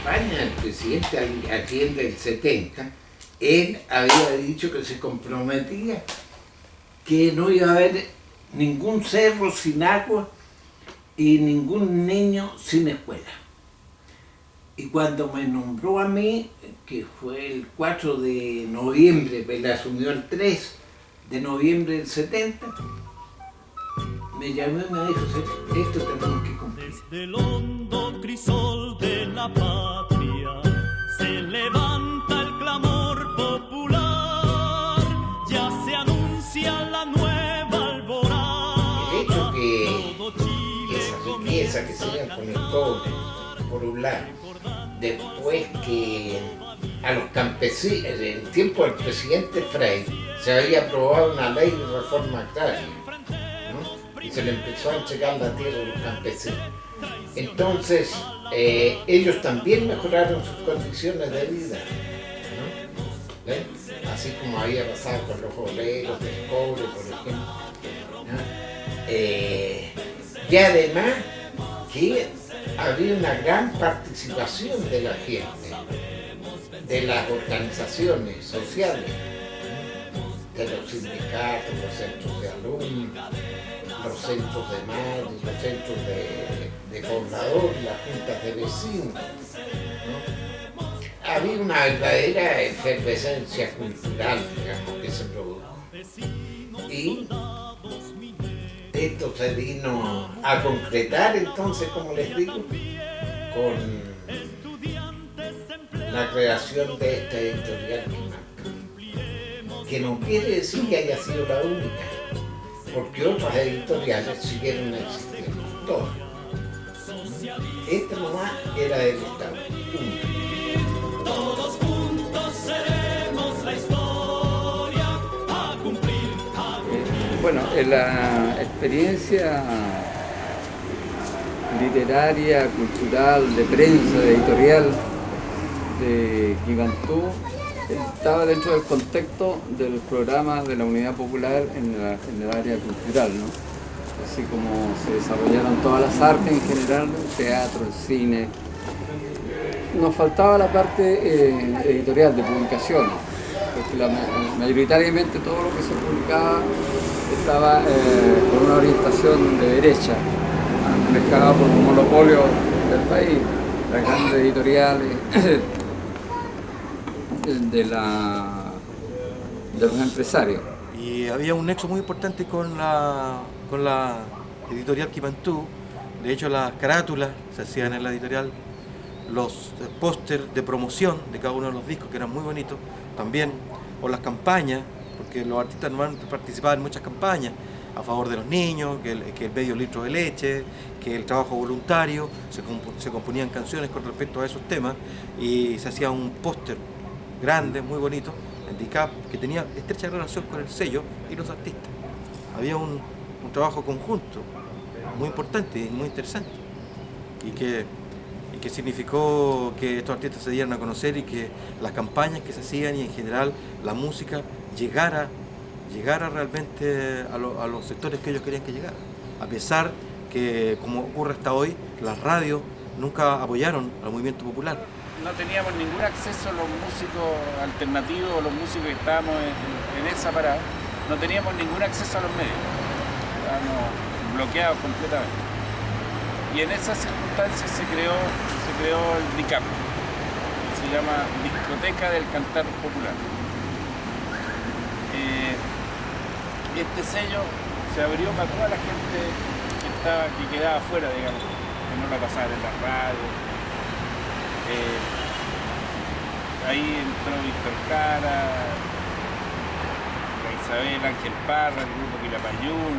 campaña del presidente Allende del 70, él había dicho que se comprometía que no iba a haber ningún cerro sin agua y ningún niño sin escuela. Y cuando me nombró a mí, que fue el 4 de noviembre, pues la asumió el 3 de noviembre del 70, me llamó y me dijo, esto tenemos que cumplir. Desde el hondo crisol de la patria se levanta el clamor popular, ya se anuncia la nueva alborada. El hecho que esa riqueza que se iba con el cobre, por un lado, después que a los campesinos, en el tiempo del presidente Frei, se había aprobado una ley de reforma agraria, ¿no? Y se le empezó a entregar la tierra a los campesinos. Entonces, ellos también mejoraron sus condiciones de vida, ¿no? ¿Ven? Así como había pasado con los obreros del cobre, por ejemplo, ¿no? Y además que había una gran participación de la gente, de las organizaciones sociales, de los sindicatos, los centros de alumnos, los centros de madres, los centros de pobladores, las juntas de vecinos, ¿no? Había una verdadera efervescencia cultural, digamos, que se produjo. Y esto se vino a concretar entonces, como les digo, con la creación de esta editorial Quimantú, que no quiere decir que haya sido la única, porque otras editoriales siguieron existiendo, todas. Esta nomás era del Estado, una. Todos juntos seremos la historia a cumplir, a cumplir. Bueno, en la experiencia literaria, cultural, de prensa, de editorial de Quimantú estaba dentro del contexto del programa de la Unidad Popular en el área cultural, ¿no? Así como se desarrollaron todas las artes en general, el teatro, el cine. Nos faltaba la parte editorial de publicaciones, porque mayoritariamente todo lo que se publicaba estaba con una orientación de derecha, manejada por un monopolio del país, las grandes editoriales de los empresarios. Y había un nexo muy importante con la editorial Quimantú. De hecho, las carátulas se hacían en la editorial, los póster de promoción de cada uno de los discos, que eran muy bonitos, también, o las campañas, porque los artistas normalmente participaban en muchas campañas a favor de los niños, que el medio litro de leche, que el trabajo voluntario, se componían canciones con respecto a esos temas y se hacía un póster grande, muy bonito, handicap, que tenía estrecha relación con el sello y los artistas. Había un trabajo conjunto muy importante y muy interesante y que significó que estos artistas se dieran a conocer y que las campañas que se hacían y en general la música llegara realmente a los sectores que ellos querían que llegara. A pesar que, como ocurre hasta hoy, las radios nunca apoyaron al movimiento popular. No teníamos ningún acceso a los músicos alternativos, los músicos que estábamos en esa parada, no teníamos ningún acceso a los medios, estábamos bloqueados completamente. Y en esas circunstancias se creó el DICAP, se llama Discoteca del Cantar Popular. Este sello se abrió para toda la gente que quedaba afuera, digamos, que no la pasaban en la radio. Ahí entró Víctor Jara, la Isabel Ángel Parra, el grupo Quilapayún,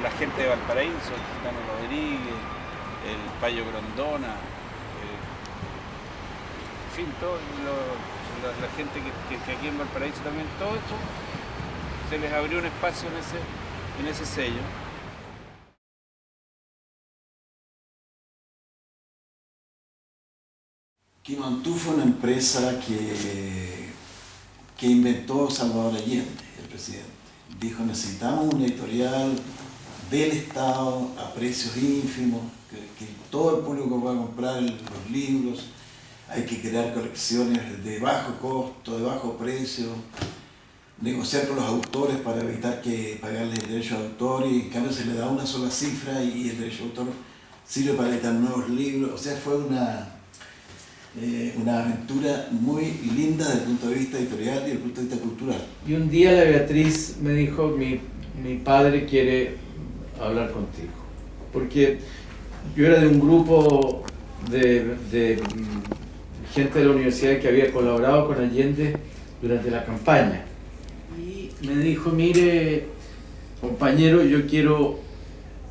la gente de Valparaíso, el Gitano Rodríguez, el Payo Grondona, en fin, la gente que aquí en Valparaíso también, todo eso se les abrió un espacio en ese sello. Quimantú fue una empresa que inventó Salvador Allende, el presidente. Dijo, necesitamos una editorial del Estado a precios ínfimos, que todo el público pueda comprar los libros. Hay que crear colecciones de bajo costo, de bajo precio, negociar con los autores para evitar que pagarles el derecho de autor, y en cambio se le da una sola cifra y el derecho de autor sirve para editar nuevos libros. O sea, fue una aventura muy linda desde el punto de vista editorial y desde el punto de vista cultural. Y un día la Beatriz me dijo, mi padre quiere hablar contigo, porque yo era de un grupo de gente de la universidad que había colaborado con Allende durante la campaña, y me dijo, mire compañero, yo quiero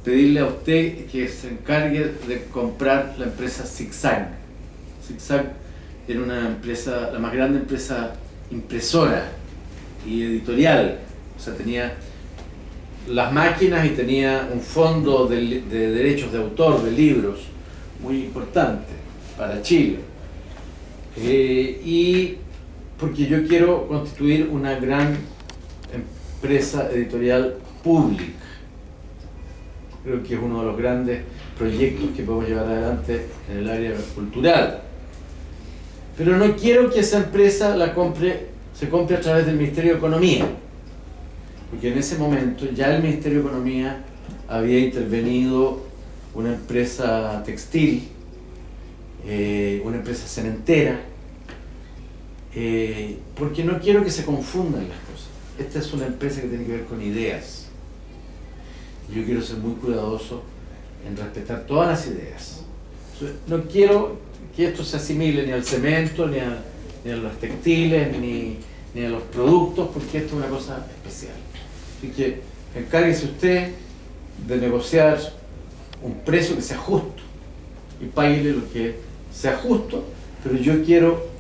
pedirle a usted que se encargue de comprar la empresa Zigzag. Zigzag era una empresa, la más grande empresa impresora y editorial, o sea, tenía las máquinas y tenía un fondo de derechos de autor de libros muy importante para Chile. Y porque yo quiero constituir una gran empresa editorial pública. Creo que es uno de los grandes proyectos que podemos llevar adelante en el área cultural. Pero no quiero que esa empresa se compre a través del Ministerio de Economía, porque en ese momento ya el Ministerio de Economía había intervenido una empresa textil, una empresa cementera, porque no quiero que se confundan las cosas. Esta es una empresa que tiene que ver con ideas. Yo quiero ser muy cuidadoso en respetar todas las ideas. No quiero que esto se asimile ni al cemento, ni a los textiles, ni a los productos, porque esto es una cosa especial. Así que encárguese usted de negociar un precio que sea justo y páguele lo que sea justo, pero yo quiero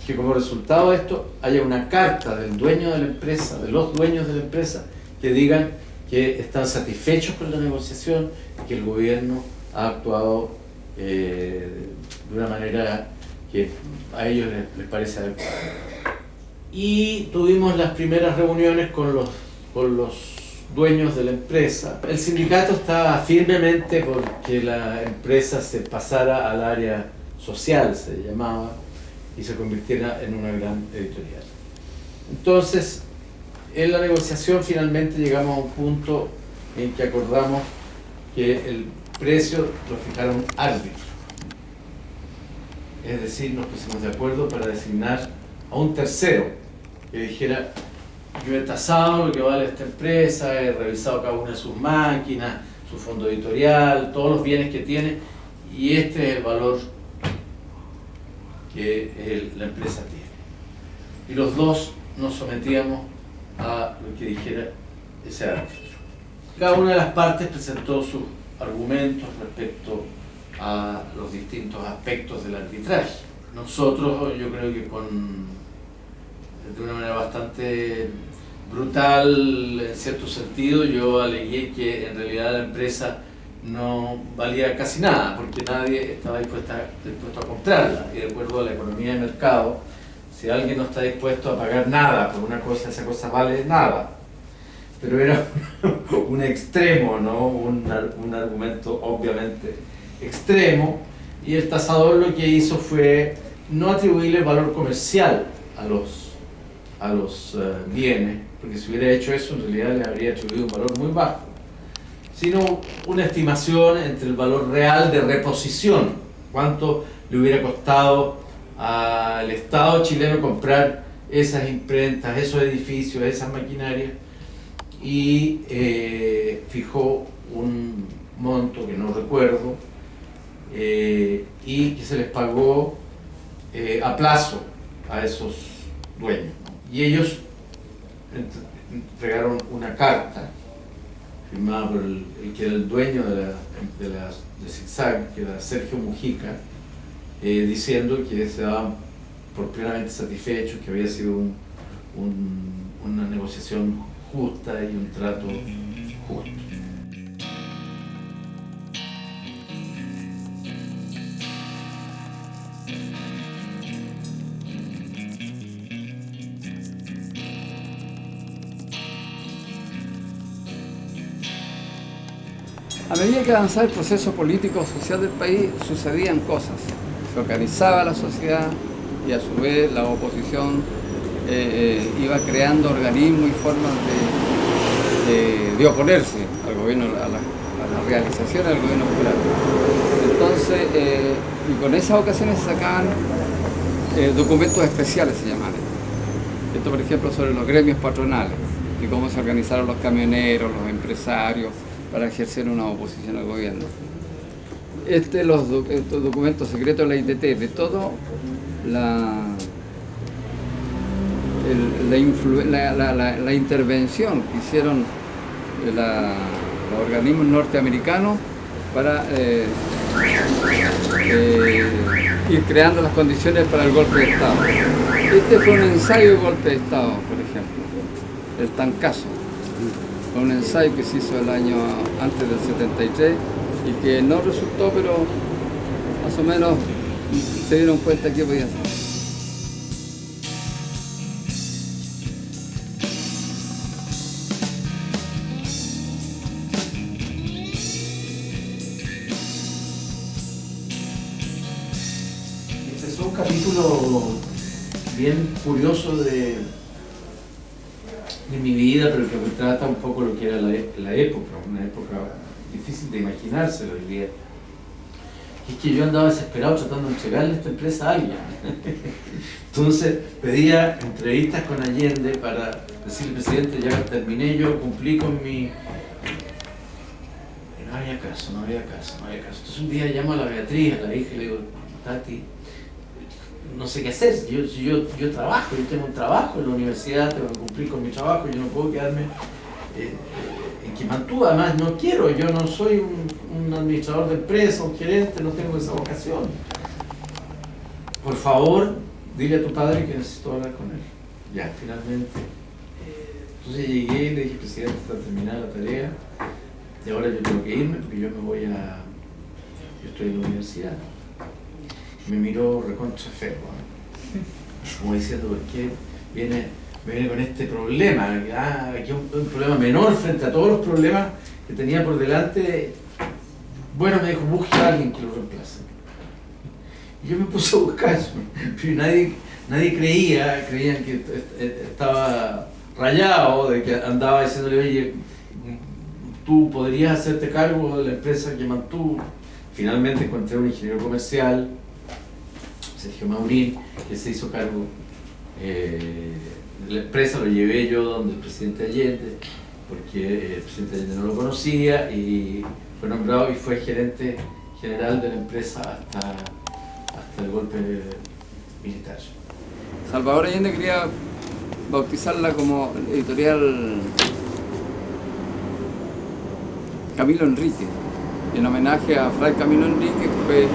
que como resultado de esto haya una carta del dueño de la empresa, de los dueños de la empresa, que digan que están satisfechos con la negociación y que el gobierno ha actuado de una manera que a ellos les parece adecuada. Y tuvimos las primeras reuniones con los dueños de la empresa. El sindicato estaba firmemente porque la empresa se pasara al área social, se llamaba, y se convirtiera en una gran editorial. Entonces, en la negociación finalmente llegamos a un punto en que acordamos que el precio lo fijara un árbitro. Es decir, nos pusimos de acuerdo para designar a un tercero que dijera: yo he tasado lo que vale esta empresa, he revisado cada una de sus máquinas, su fondo editorial, todos los bienes que tiene, y este es el valor que la empresa tiene. Y los dos nos sometíamos a lo que dijera ese árbitro. Cada una de las partes presentó sus argumentos respecto a los distintos aspectos del arbitraje. Nosotros, yo creo que de una manera bastante brutal, en cierto sentido, yo alegué que en realidad la empresa no valía casi nada, porque nadie estaba dispuesto a comprarla, y de acuerdo a la economía de mercado, si alguien no está dispuesto a pagar nada por una cosa, esa cosa vale nada. Pero era un extremo, ¿no? Un argumento obviamente extremo, y el tasador lo que hizo fue no atribuirle valor comercial a los bienes, porque si hubiera hecho eso en realidad le habría atribuido un valor muy bajo, sino una estimación entre el valor real de reposición, cuánto le hubiera costado al Estado chileno comprar esas imprentas, esos edificios, esas maquinarias, y fijó un monto que no recuerdo, y que se les pagó a plazo a esos dueños, ¿no? Y ellos entregaron una carta firmada por el que era el dueño de Zigzag, que era Sergio Mujica, diciendo que se daban por plenamente satisfechos, que había sido una negociación justa y un trato justo. A medida que avanzaba el proceso político social del país, sucedían cosas. Se organizaba la sociedad y a su vez la oposición iba creando organismos y formas de oponerse al gobierno, a la realización del gobierno popular. Entonces, y con esas ocasiones se sacaban documentos especiales, se llaman. Esto, por ejemplo, sobre los gremios patronales, de cómo se organizaron los camioneros, los empresarios, para ejercer una oposición al gobierno. Estos documentos secretos de la ITT, de todo la intervención que hicieron los organismos norteamericanos para ir creando las condiciones para el golpe de Estado. Este fue un ensayo de golpe de Estado, por ejemplo, el Tancazo. Fue un ensayo que se hizo el año antes del 73 y que no resultó, pero más o menos se dieron cuenta que podía ser. Empezó un capítulo bien curioso de mi vida, pero que retrata un poco lo que era la época, una época difícil de imaginárselo hoy día. Y es que yo andaba desesperado tratando de entregarle esta empresa a alguien. Entonces pedía entrevistas con Allende para decirle, presidente, ya terminé, yo cumplí con mi... Y no había caso. Entonces un día llamo a la Beatriz, a la hija, y le digo, Tati, no sé qué hacer, yo trabajo, yo tengo un trabajo en la universidad, tengo que cumplir con mi trabajo, yo no puedo quedarme en Quimantú, además no quiero, yo no soy un administrador de empresa, un gerente, no tengo esa vocación. Por favor, dile a tu padre que necesito hablar con él. Ya, finalmente. Entonces llegué y le dije, presidente, está terminada la tarea, y ahora yo tengo que irme porque yo estoy en la universidad. Me miró recontra feo, ¿no? Como diciendo, ¿por qué viene con este problema? Aquí un problema menor frente a todos los problemas que tenía por delante. Bueno, me dijo, busque a alguien que lo reemplace. Y yo me puse a buscar, pero nadie creían que estaba rayado, de que andaba diciéndole, oye, tú podrías hacerte cargo de la empresa que mantuvo. Finalmente encontré un ingeniero comercial, Sergio Maurín, que se hizo cargo de la empresa, lo llevé yo donde el presidente Allende, porque el presidente Allende no lo conocía y fue nombrado y fue gerente general de la empresa hasta el golpe militar. Salvador Allende quería bautizarla como editorial Camilo Enrique, en homenaje a Fray Camilo Enrique, que fue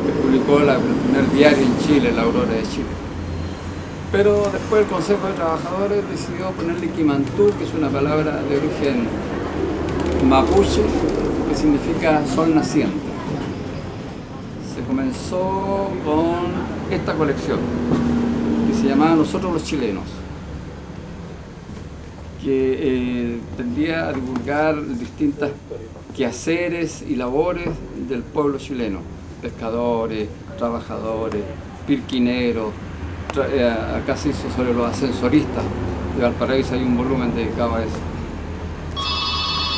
que publicó el primer diario en Chile, La Aurora de Chile. Pero después el Consejo de Trabajadores decidió ponerle Quimantú, que es una palabra de origen mapuche, que significa sol naciente. Se comenzó con esta colección, que se llamaba Nosotros los Chilenos, que tendía a divulgar distintas quehaceres y labores del pueblo chileno, pescadores, trabajadores, pirquineros. Acá se hizo sobre los ascensoristas de Valparaíso, hay un volumen dedicado a eso.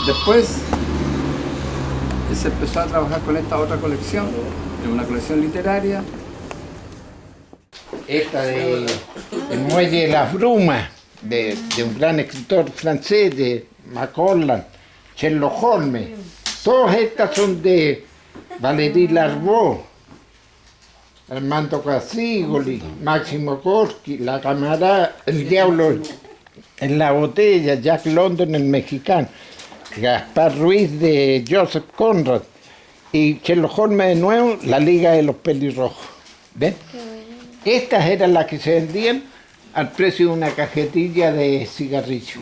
Después se empezó a trabajar con esta otra colección, en una colección literaria. Esta de El Muelle de las Brumas, de un gran escritor francés, de Macollan, Sherlock Holmes. Todas estas son de Valéry Larbaud, Armando Casigoli, Máximo Gorki, La Camarada, El Diablo en la Botella, Jack London, el mexicano, Gaspar Ruiz de Joseph Conrad y Sherlock Holmes de nuevo, La Liga de los Pelirrojos. ¿Ven? Estas eran las que se vendían al precio de una cajetilla de cigarrillo.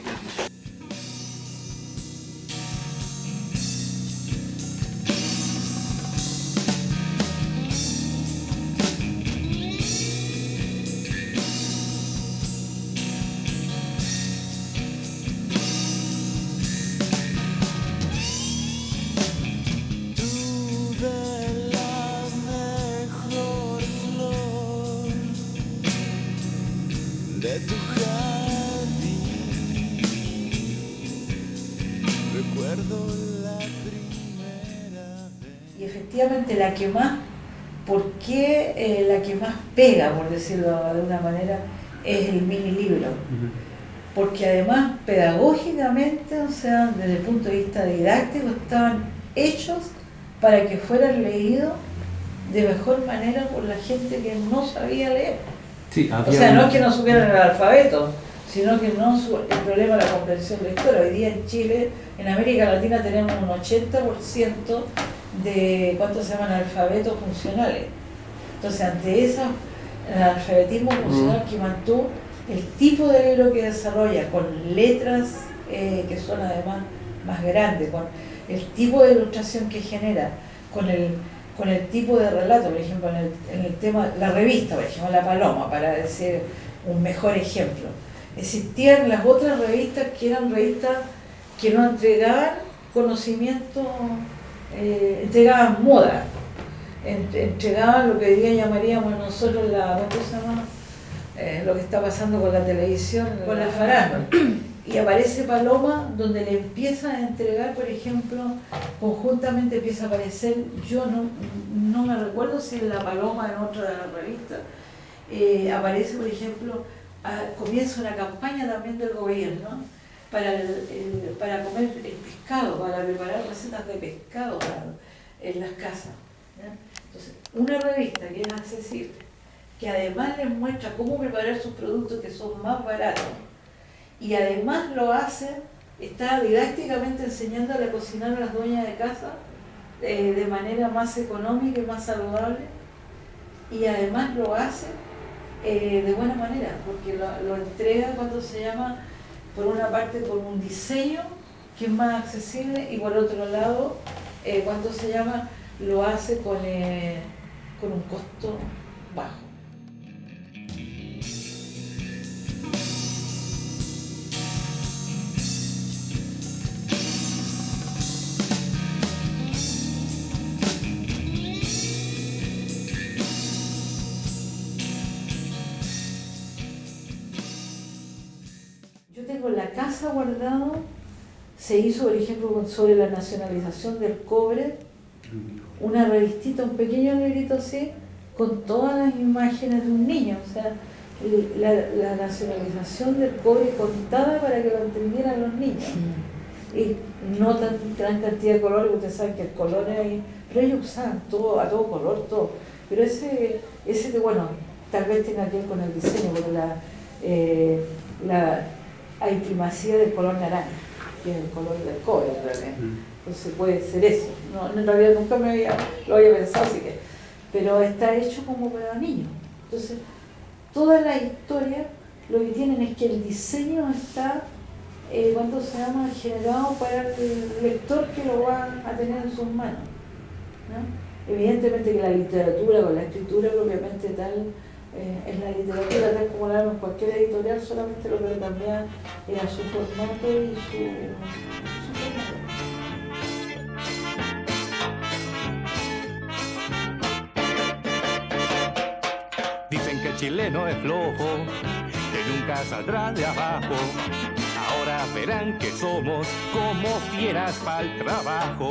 tu jardín. Recuerdo la primera vez. Y efectivamente la que más, ¿por qué la que más pega, por decirlo de una manera, es el mini libro? Porque además pedagógicamente, o sea, desde el punto de vista didáctico, estaban hechos para que fueran leídos de mejor manera por la gente que no sabía leer. Sí, O sea, no es que no supieran el alfabeto, sino que no el problema de la comprensión lectora. Hoy día en Chile, en América Latina, tenemos un 80% de, ¿cuántos se llaman? Alfabetos funcionales. Entonces, ante ese alfabetismo funcional que mantuvo, el tipo de libro que desarrolla, con letras que son además más grandes, con el tipo de ilustración que genera, con el tipo de relato, por ejemplo, en el tema, la revista, por ejemplo, La Paloma, para decir un mejor ejemplo. Existían las otras revistas que eran revistas que no entregaban conocimiento, entregaban moda, entregaban lo que hoy día llamaríamos nosotros ¿cómo se llama? Lo que está pasando con la televisión, con la farándula. Y aparece Paloma, donde le empieza a entregar, por ejemplo, conjuntamente empieza a aparecer, yo no me recuerdo si en La Paloma, en otra de las revistas, aparece, por ejemplo, comienza una campaña también del gobierno para comer el pescado, para preparar recetas de pescado en las casas, ¿ya? Entonces, una revista que es accesible, que además les muestra cómo preparar sus productos que son más baratos, y además lo hace, está didácticamente enseñándole a cocinar a las dueñas de casa de manera más económica y más saludable, y además lo hace de buena manera, porque lo entrega cuando se llama, por una parte por un diseño que es más accesible, y por otro lado, cuando se llama, lo hace con un costo bajo. Tengo la casa guardado, se hizo por ejemplo sobre la nacionalización del cobre, una revistita, un pequeño librito así, con todas las imágenes de un niño, o sea, la nacionalización del cobre contada para que lo entendieran los niños. Y no tan gran cantidad de colores, ustedes saben que el color es, pero ellos usaban todo, a todo color, todo. Pero ese bueno, tal vez tenga que ver con el diseño, porque hay primacía del color naranja, que es el color del cobre en realidad. Entonces puede ser eso. No, en realidad nunca lo había pensado, así que, pero está hecho como para niños. Entonces, toda la historia lo que tienen es que el diseño está, ¿cuánto se llama?, generado para el lector que lo va a tener en sus manos, ¿no? Evidentemente que la literatura o la escritura propiamente tal, en la literatura tal como la vemos en cualquier editorial, solamente lo que cambiaba era su formato y su formato. Dicen que el chileno es flojo, que nunca saldrá de abajo. Ahora verán que somos como fieras pa'l trabajo.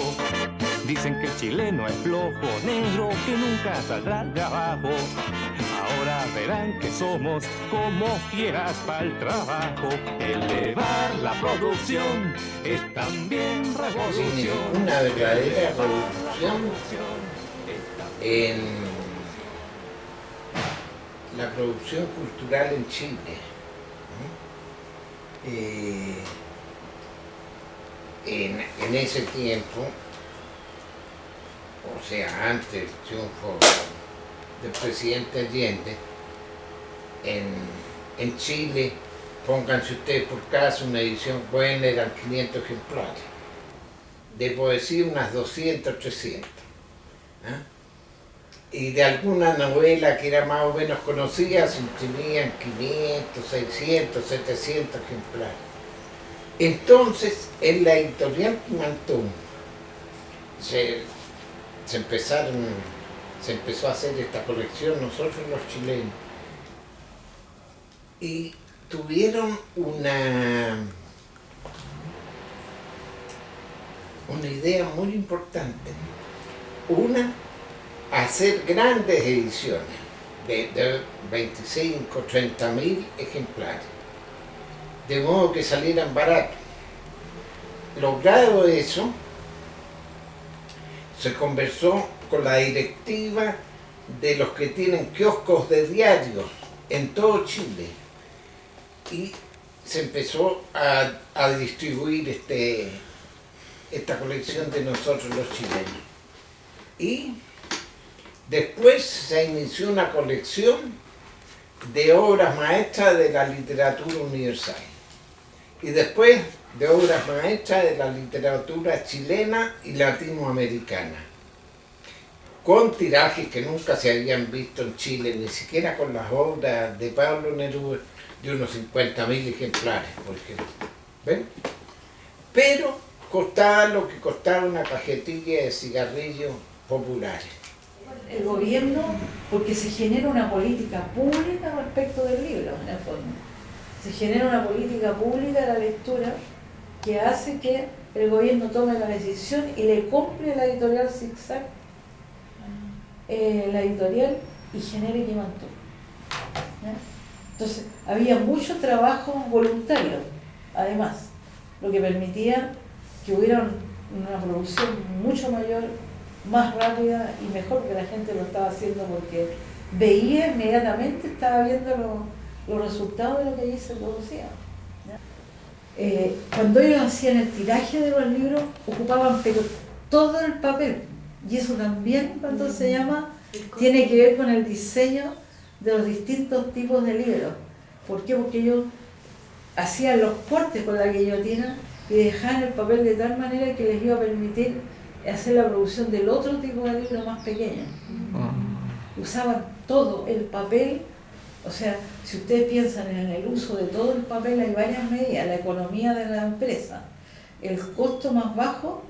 Dicen que el chileno es flojo, negro, que nunca saldrá de abajo. Ahora verán que somos como fieras pa'l trabajo. Elevar la producción es también revolución. Una verdadera revolución en la producción cultural en Chile. En ese tiempo, o sea, antes del triunfo del presidente Allende, en Chile, pónganse ustedes por caso, una edición buena eran 500 ejemplares, de poesía unas 200, 300, y de alguna novela que era más o menos conocida se imprimían 500, 600, 700 ejemplares. Entonces, en la editorial Quimantú se empezó a hacer esta colección, nosotros los chilenos, y tuvieron una idea muy importante. Una, hacer grandes ediciones de 25, 30.000 ejemplares, de modo que salieran baratos. Logrado eso, se conversó con la directiva de los que tienen kioscos de diarios en todo Chile y se empezó a distribuir esta colección de nosotros los chilenos. Y después se inició una colección de obras maestras de la literatura universal y después de obras maestras de la literatura chilena y latinoamericana, con tirajes que nunca se habían visto en Chile, ni siquiera con las obras de Pablo Neruda, de unos 50.000 ejemplares, por ejemplo. ¿Ven? Pero costaba lo que costaba una cajetilla de cigarrillos populares. El gobierno, porque se genera una política pública respecto del libro, en el fondo. Se genera una política pública de la lectura que hace que el gobierno tome la decisión y le compre la editorial Zigzag, la editorial, y genere Quimantú. Entonces, había mucho trabajo voluntario, además, lo que permitía que hubiera una producción mucho mayor, más rápida y mejor, que la gente lo estaba haciendo porque veía inmediatamente, estaba viendo los resultados de lo que allí se producía. Cuando ellos hacían el tiraje de los libros, ocupaban pero todo el papel, y eso también, cuando se llama, tiene que ver con el diseño de los distintos tipos de libros. ¿Por qué? Porque ellos hacían los cortes con la guillotina y dejaban el papel de tal manera que les iba a permitir hacer la producción del otro tipo de libro más pequeño. Usaban todo el papel, o sea, si ustedes piensan en el uso de todo el papel, hay varias medidas: la economía de la empresa, el costo más bajo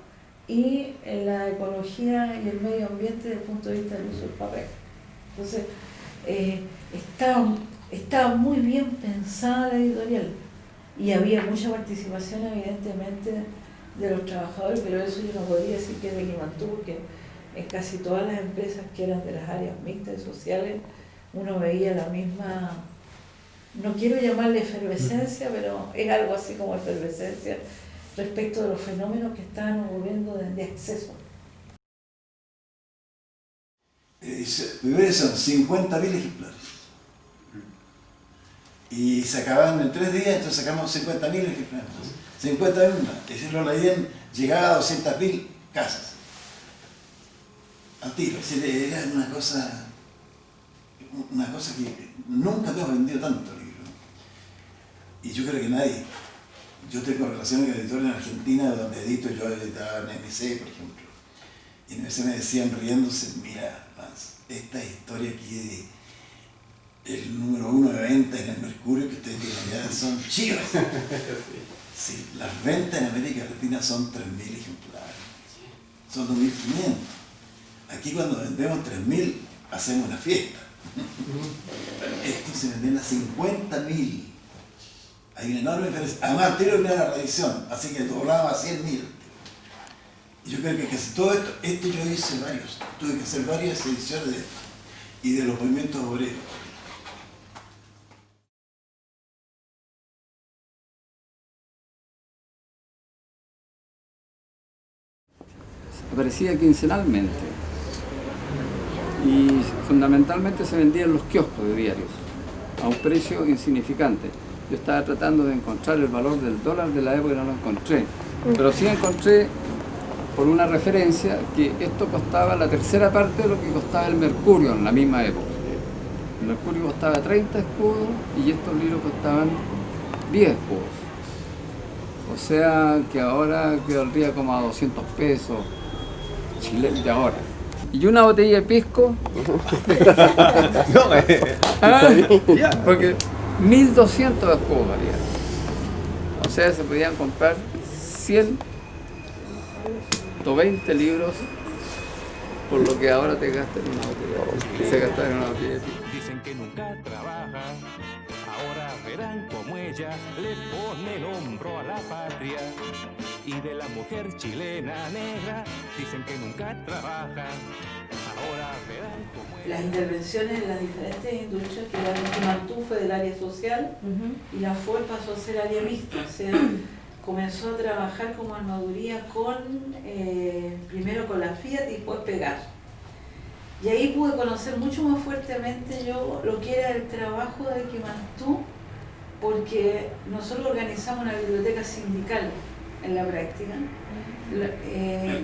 y la ecología y el medio ambiente desde el punto de vista del uso del papel. Entonces, estaba muy bien pensada la editorial y había mucha participación, evidentemente, de los trabajadores, pero eso yo no podría decir que es de Quimantú, porque en casi todas las empresas que eran de las áreas mixtas y sociales uno veía la misma, no quiero llamarle efervescencia, pero es algo así como efervescencia respecto de los fenómenos que estaban ocurriendo de acceso. Primero son 50.000 ejemplares. Y se acababan en 3 días, entonces sacamos 50.000 ejemplares. 50.000 más. Es decir, lo leían, llegaba a 200.000 casas. Al tiro. Es decir, era una cosa que nunca hemos vendido tanto libro. Y yo creo que nadie. Yo tengo relaciones con editores en Argentina donde edito, yo editaba en MC, por ejemplo. Y en MC me decían riéndose, mira, esta historia aquí de el número 1 de venta en el Mercurio que ustedes tienen ya son chivas. Sí, las ventas en América Latina son 3.000 ejemplares, son 2.500. Aquí cuando vendemos 3.000 hacemos una fiesta. Esto se vendían a 50.000. Hay una enorme diferencia. Además, anterior era la reedición, así que doblaba a 100.000. Y yo creo que casi todo esto yo hice varios, tuve que hacer varias ediciones de esto y de los movimientos obreros. Aparecía quincenalmente y fundamentalmente se vendía en los kioscos de diarios a un precio insignificante. Yo estaba tratando de encontrar el valor del dólar de la época y no lo encontré, pero sí encontré por una referencia que esto costaba la tercera parte de lo que costaba el Mercurio en la misma época. El Mercurio costaba 30 escudos y estos libros costaban 10 escudos. O sea que ahora quedaría como a 200 pesos chilenos de ahora. Y una botella de pisco. Porque 1.200 escudos valían. O sea, se podían comprar 120 libros por lo que ahora te gastan en una botella. Se gastan en una botella de pisco. Dicen que nunca trabaja, ahora verán. verán como ella le pone el hombro a la patria. Y de la mujer chilena negra dicen que nunca trabaja. Ahora verán como ella... Las intervenciones en las diferentes industrias, que la Quimantú fue del área social y la FOL pasó a ser área mixta, o sea, comenzó a trabajar como armaduría primero con la Fiat y después Pegar. Y ahí pude conocer mucho más fuertemente yo lo que era el trabajo de Quimantú, porque nosotros organizamos una biblioteca sindical en la práctica.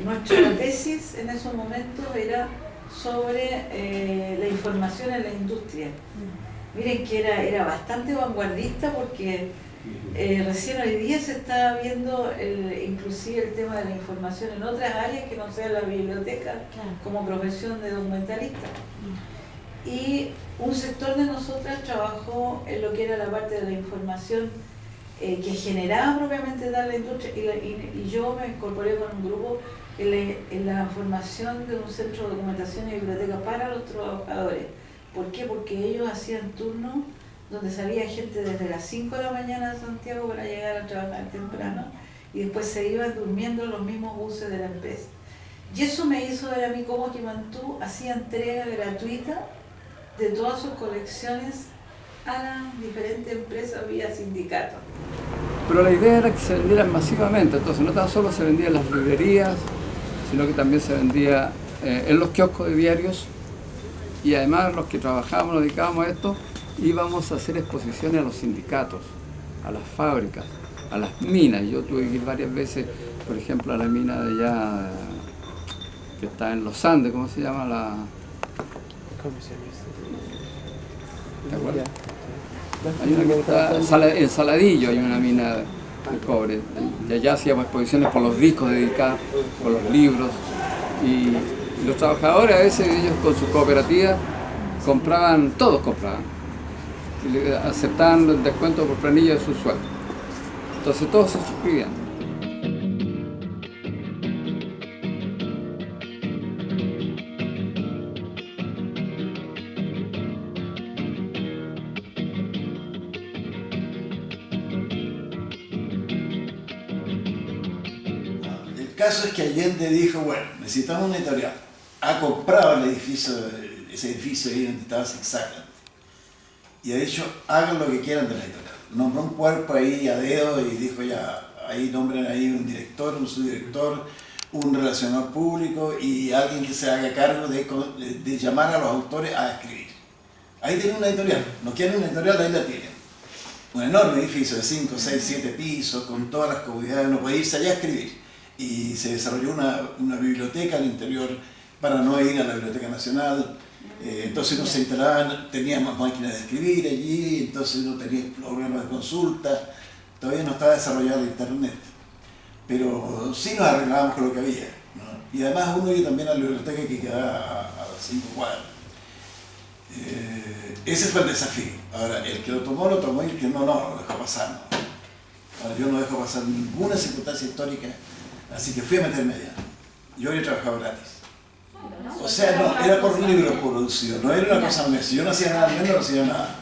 Nuestra tesis en esos momentos era sobre la información en la industria. Miren que era bastante vanguardista, porque recién hoy día se está viendo inclusive el tema de la información en otras áreas que no sea la biblioteca, como profesión de documentalista. Y un sector de nosotras trabajó en lo que era la parte de la información que generaba propiamente tal la industria, y yo me incorporé con un grupo en la formación de un centro de documentación y biblioteca para los trabajadores. ¿Por qué? Porque ellos hacían turnos donde salía gente desde las 5 de la mañana de Santiago para llegar a trabajar temprano, y después se iban durmiendo en los mismos buses de la empresa. Y eso me hizo ver a mí cómo Quimantú hacía entrega gratuita de todas sus colecciones a las diferentes empresas vía sindicato. Pero la idea era que se vendieran masivamente, entonces no tan solo se vendía en las librerías, sino que también se vendía en los kioscos de diarios, y además los que trabajábamos, nos dedicábamos a esto, íbamos a hacer exposiciones a los sindicatos, a las fábricas, a las minas. Yo tuve que ir varias veces, por ejemplo, a la mina de allá, que está en los Andes, ¿cómo se llama? ¿Cómo se llama? ¿Te acuerdas? Hay una que está en Saladillo, hay una mina de cobre, y allá hacíamos exposiciones por los discos dedicados, por los libros, y los trabajadores a veces, ellos con su cooperativa compraban, todos compraban, y aceptaban el descuento por planilla de su sueldo, entonces todos se suscribían. El caso es que Allende dijo, bueno, necesitamos una editorial. Ha comprado el edificio, ese edificio ahí donde estaba Zigzagland, y ha dicho, hagan lo que quieran de la editorial. Nombró un cuerpo ahí a dedo y dijo, ya, ahí nombren ahí un director, un subdirector, un relacionador público y alguien que se haga cargo de llamar a los autores a escribir. Ahí tienen una editorial. No quieren una editorial, ahí la tienen. Un enorme edificio de 5, 6, 7 pisos, con todas las comodidades, uno puede irse allá a escribir. Y se desarrolló una biblioteca al interior para no ir a la Biblioteca Nacional. Entonces uno se instalaba, tenía más máquinas de escribir allí, entonces uno tenía problemas de consulta. Todavía no estaba desarrollado el internet, pero sí nos arreglábamos con lo que había, ¿no? Y además uno iba también a la biblioteca que quedaba a 5 cuadras. Ese fue el desafío. Ahora, el que lo tomó y el que no lo dejó pasar, ¿no? Ahora, yo no dejo pasar ninguna circunstancia histórica, así que fui a meterme allá. Yo había trabajado gratis. O sea, no, era por libros producido, no era una cosa honesta. Yo no hacía nada, yo no recibía nada.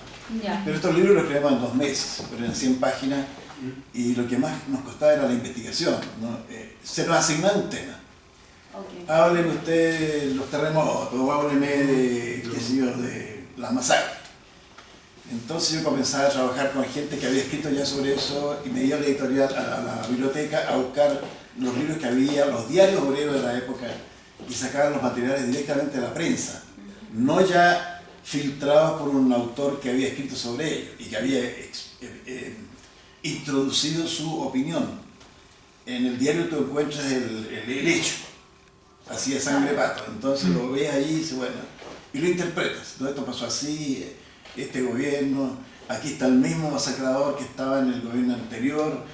Pero estos libros los escribíamos en 2 meses, pero en 100 páginas, y lo que más nos costaba era la investigación, ¿no? Se nos asignaba un tema. Hábleme usted de los terremotos, o hábleme de, qué sé yo, de las masacres. Entonces yo comenzaba a trabajar con gente que había escrito ya sobre eso, y me iba a la editorial, a la biblioteca, a buscar los libros que había, los diarios obreros de la época, y sacar los materiales directamente de la prensa, no ya filtrados por un autor que había escrito sobre ello y que había introducido su opinión. En el diario tú encuentras el hecho, así de sangre pato, entonces lo ves allí y dices, bueno, y lo interpretas, todo esto pasó así, este gobierno, aquí está el mismo masacrador que estaba en el gobierno anterior,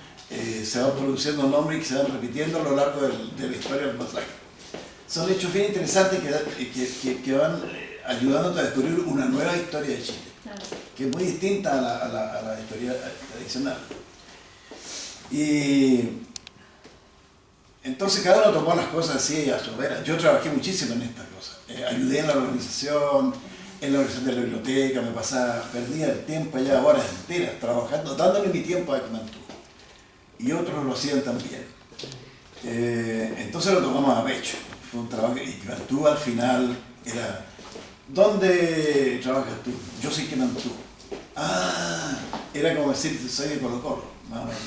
se van produciendo nombres que se van repitiendo a lo largo de la historia del masacre. Son hechos bien interesantes que van ayudándote a descubrir una nueva historia de Chile, que es muy distinta a la historia tradicional. Y entonces cada uno tomó las cosas así a su vera. Yo trabajé muchísimo en estas cosas. Ayudé en la organización, en la organización de la biblioteca, perdía el tiempo allá horas enteras trabajando, dándole mi tiempo a Quimantú. Y otros lo hacían también. Entonces lo tomamos a pecho. Fue un trabajo, y Quimantú al final era, ¿dónde trabajas tú? Yo soy Quimantú. Ah, era como decir, soy de Colo Colo, más o menos.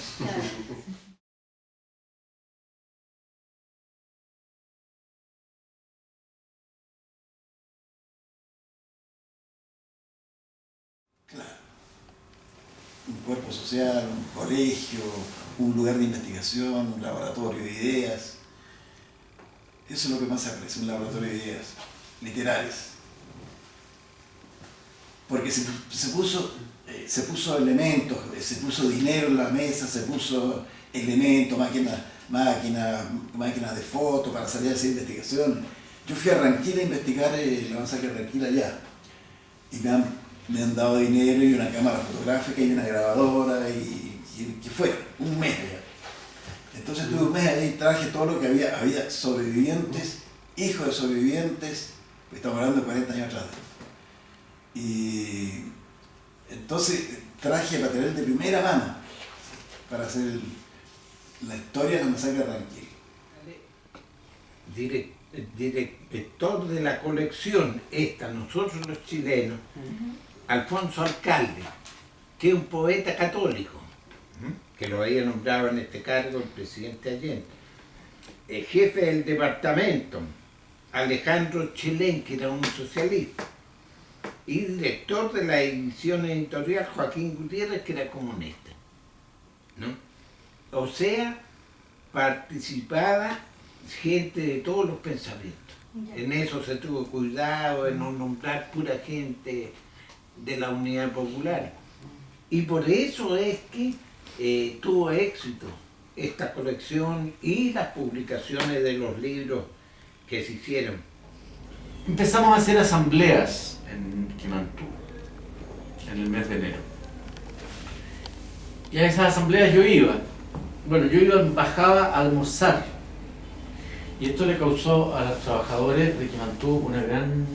Claro. Un cuerpo social, un colegio, un lugar de investigación, un laboratorio de ideas. Eso es lo que más se aprecia, un laboratorio de ideas literales. Porque se puso elementos, se puso dinero en la mesa, se puso elementos, máquinas de fotos para salir a hacer investigaciones. Yo fui a Ranquila a investigar la masacre de Ranquila allá. Y me han dado dinero y una cámara fotográfica y una grabadora y que fue un mes allá. Entonces tuve un mes ahí y traje todo lo que había sobrevivientes, hijos de sobrevivientes, estamos hablando de 40 años atrás. Y entonces traje material de primera mano para hacer la historia de la masacre de Ranquilla. Director de la colección nosotros los chilenos, Alfonso Alcalde, que es un poeta católico, que lo había nombrado en este cargo el presidente Allende. El jefe del departamento, Alejandro Chilén, que era un socialista, y director de la edición editorial, Joaquín Gutiérrez, que era comunista, ¿no? O sea, participaba gente de todos los pensamientos. En eso se tuvo cuidado, en no nombrar pura gente de la Unidad Popular. Y por eso es que tuvo éxito esta colección y las publicaciones de los libros que se hicieron. Empezamos a hacer asambleas en Quimantú, en el mes de enero. Y a esas asambleas yo iba. Bueno, bajaba a almorzar. Y esto le causó a los trabajadores de Quimantú una gran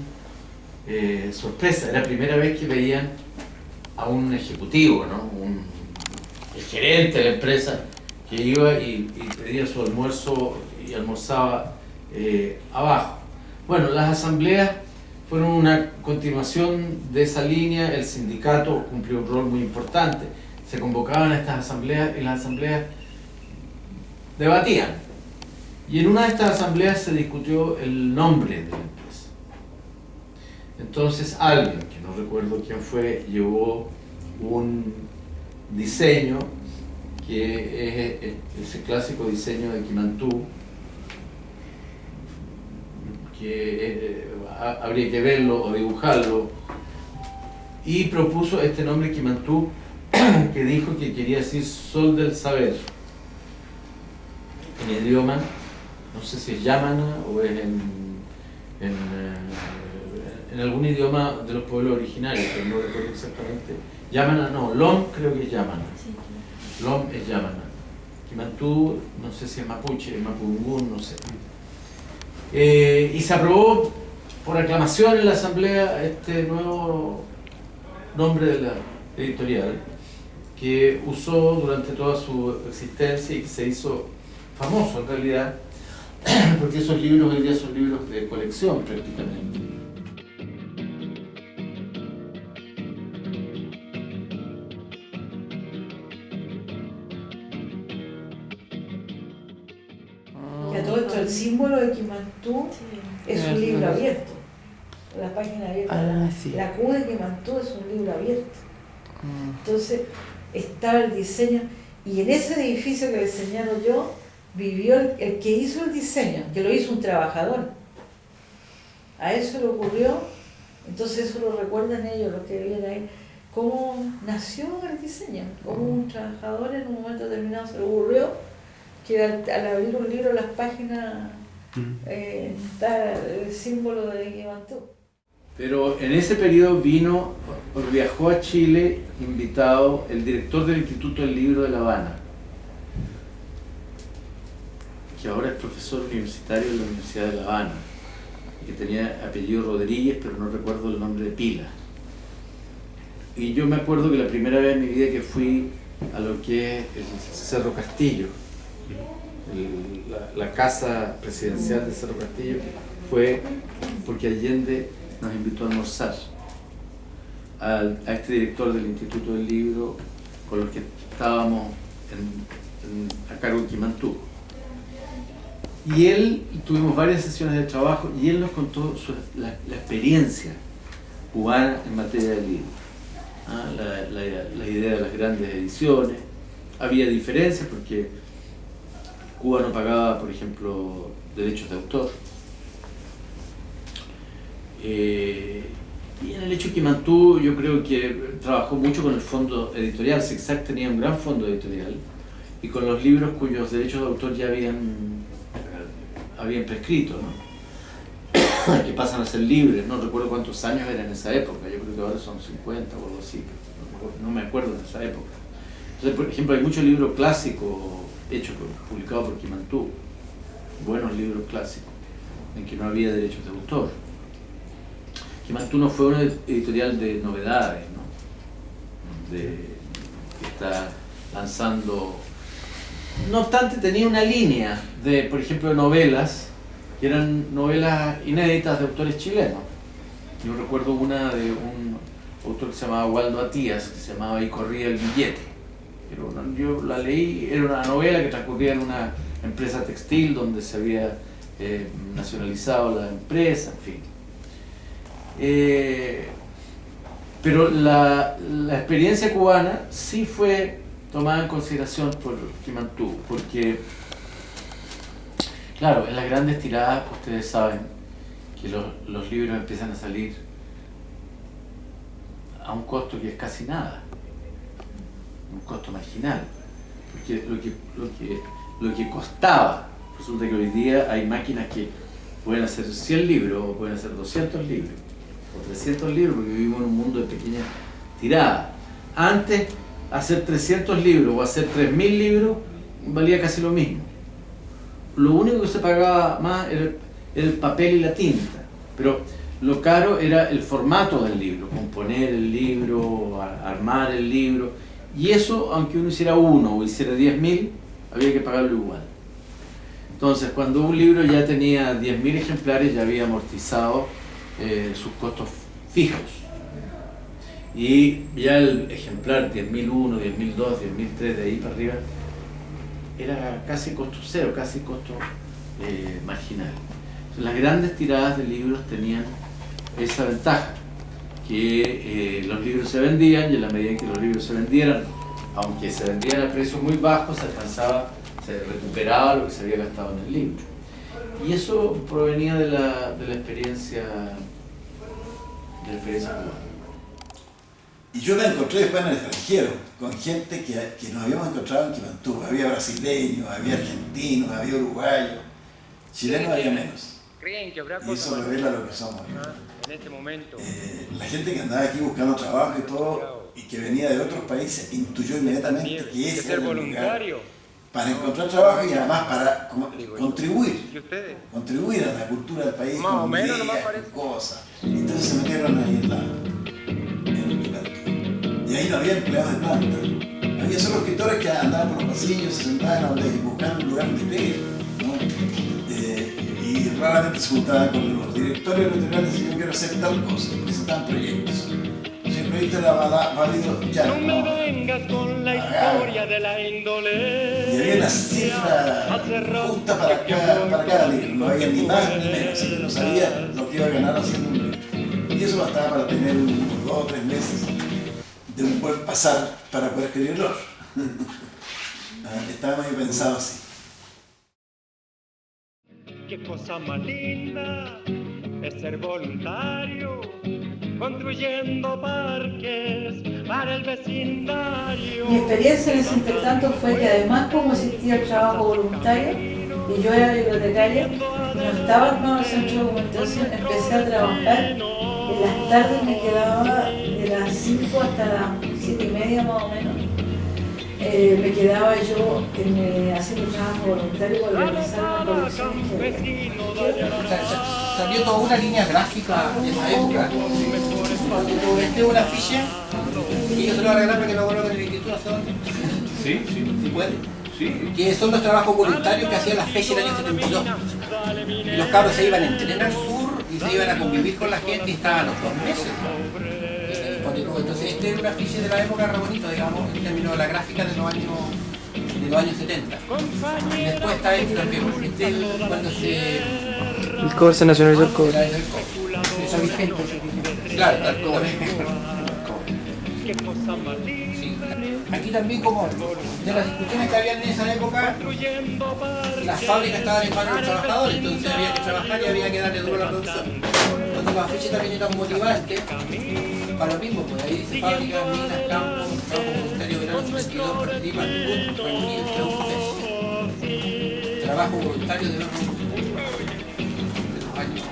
sorpresa. Era la primera vez que veían a un ejecutivo, ¿no? El gerente de la empresa, que iba y pedía su almuerzo y almorzaba abajo. Bueno, las asambleas fueron una continuación de esa línea. El sindicato cumplió un rol muy importante. Se convocaban a estas asambleas y las asambleas debatían. Y en una de estas asambleas se discutió el nombre de la empresa. Entonces alguien, que no recuerdo quién fue, llevó un diseño que es ese clásico diseño de Quimantú, que habría que verlo o dibujarlo, y propuso este nombre Quimantú, que dijo que quería decir Sol del Saber en idioma, no sé si es yamana o es en algún idioma de los pueblos originarios, pero no recuerdo exactamente. Yamana no, Lom creo que es yamana. Lom es yamana. Quimantú, no sé si es mapuche, es mapudungún, no sé. Y se aprobó por aclamación en la asamblea este nuevo nombre de la editorial, que usó durante toda su existencia y que se hizo famoso en realidad, porque esos libros hoy día son libros de colección prácticamente. Que a todo esto, el símbolo de Quimantú es un libro abierto. La página abierta, la Q de Quimantú es un libro abierto. Entonces estaba el diseño, y en ese edificio que le señalo yo, vivió el que hizo el diseño, que lo hizo un trabajador. A eso le ocurrió, entonces eso lo recuerdan ellos, los que viven ahí, cómo nació el diseño, cómo un trabajador en un momento determinado se le ocurrió que al abrir un libro las páginas está el símbolo de Quimantú. Pero en ese periodo viajó a Chile invitado el director del Instituto del Libro de La Habana, que ahora es profesor universitario de la Universidad de La Habana, que tenía apellido Rodríguez, pero no recuerdo el nombre de pila. Y yo me acuerdo que la primera vez en mi vida que fui a lo que es el Cerro Castillo, la casa presidencial de Cerro Castillo, fue porque Allende nos invitó a almorzar a este director del Instituto del Libro con los que estábamos a cargo de Quimantú. Y él, tuvimos varias sesiones de trabajo y él nos contó la experiencia cubana en materia de libro. La idea de las grandes ediciones. Había diferencias porque Cuba no pagaba, por ejemplo, derechos de autor. Y en el hecho Quimantú yo creo que trabajó mucho con el fondo editorial. Zigzag tenía un gran fondo editorial y con los libros cuyos derechos de autor ya habían prescrito, ¿no? Que pasan a ser libres. No recuerdo cuántos años eran en esa época, yo creo que ahora son 50 o algo así, no me acuerdo de esa época. Entonces, por ejemplo, hay muchos libros clásicos publicados por Quimantú, buenos libros clásicos, en que no había derechos de autor. Quimantú no fue una editorial de novedades, ¿no? Que está lanzando. No obstante, tenía una línea de, por ejemplo, de novelas, que eran novelas inéditas de autores chilenos. Yo recuerdo una de un autor que se llamaba Waldo Atías, que se llamaba Y corría el billete. Yo la leí, era una novela que transcurría en una empresa textil donde se había nacionalizado la empresa, en fin. Pero la experiencia cubana sí fue tomada en consideración por Quimantú, porque, claro, en las grandes tiradas ustedes saben que los libros empiezan a salir a un costo que es casi nada, un costo marginal, porque lo que costaba, resulta que hoy día hay máquinas que pueden hacer 100 libros o pueden hacer 200 libros o 300 libros, porque vivimos en un mundo de pequeñas tiradas. Antes, hacer 300 libros o hacer 3.000 libros valía casi lo mismo. Lo único que se pagaba más era el papel y la tinta, pero lo caro era el formato del libro, componer el libro, armar el libro, y eso, aunque uno hiciera uno o hiciera 10.000, había que pagarlo igual. Entonces, cuando un libro ya tenía 10.000 ejemplares, ya había amortizado sus costos fijos. Y ya el ejemplar 10.001, 10.002, 10.003, de ahí para arriba, era casi costo cero, casi costo marginal. Entonces, las grandes tiradas de libros tenían esa ventaja, que los libros se vendían y en la medida en que los libros se vendieran, aunque se vendían a precios muy bajos, se recuperaba lo que se había gastado en el libro. Y eso provenía de la experiencia cubana. Y yo me encontré después en el extranjero, con gente que nos habíamos encontrado en Quimantú. Había brasileños, había argentinos, había uruguayos, chilenos había menos. Y eso revela lo que somos. En este momento. La gente que andaba aquí buscando trabajo y todo, y que venía de otros países, intuyó inmediatamente que ese era el lugar para encontrar trabajo y además para contribuir a la cultura del país, más o menos, con cosas. Entonces se metieron ahí en el Quimantú. Y ahí no había empleados de planta. Había solo escritores que andaban por los pasillos, se sentaban donde buscaban un lugar de leer, ¿no? Y raramente se juntaban con los directores editoriales y yo quiero hacer tal cosa, presentaban proyectos. Si el proyecto era válido, ya no me vengas con la historia de la indolencia. Y había una cifra justa para cada libro, no había ni más ni menos, así que no sabía lo que iba a ganar haciendo un libro. Y eso bastaba para tener unos 2 o 3 meses de un buen pasar para poder escribirlo. Estaba medio pensado así. Qué cosa más linda es ser voluntario, construyendo parques para el vecindario. Mi experiencia en ese intertanto fue que además, como existía el trabajo voluntario y yo era bibliotecaria y no estaba armado el centro de documentación, empecé a trabajar. En las tardes me quedaba de las 5 hasta las 7:30 más o menos. Me quedaba yo haciendo trabajo voluntario para organizar una colección que había. Salió toda una línea gráfica en esa época. Este es un afiche y yo se lo voy a arreglar para que lo coloquen en el instituto hace dónde. Sí, sí. ¿Sí puede? Sí. Que son los trabajos voluntarios que hacían las fechas del año 72. Y los cabros se iban a entrenar al sur y se iban a convivir con la gente y estaban los 2 meses. Entonces este es un afiche de la época re bonito, digamos, en términos de la gráfica de los años 70. Y después está este también, este es cuando se... El cobre se nacionalizó el cobre. Esa vigente. Claro, está el cobre. Sí. Aquí también como de las discusiones que habían en esa época, las fábricas estaban en manos de los trabajadores, entonces había que trabajar y había que darle duro a la producción. Entonces los afiches también eran motivantes para lo mismo, pues ahí dice fábricas, minas, campos, trabajo voluntario, verano 52, participan, punto, trabajo voluntario de los años.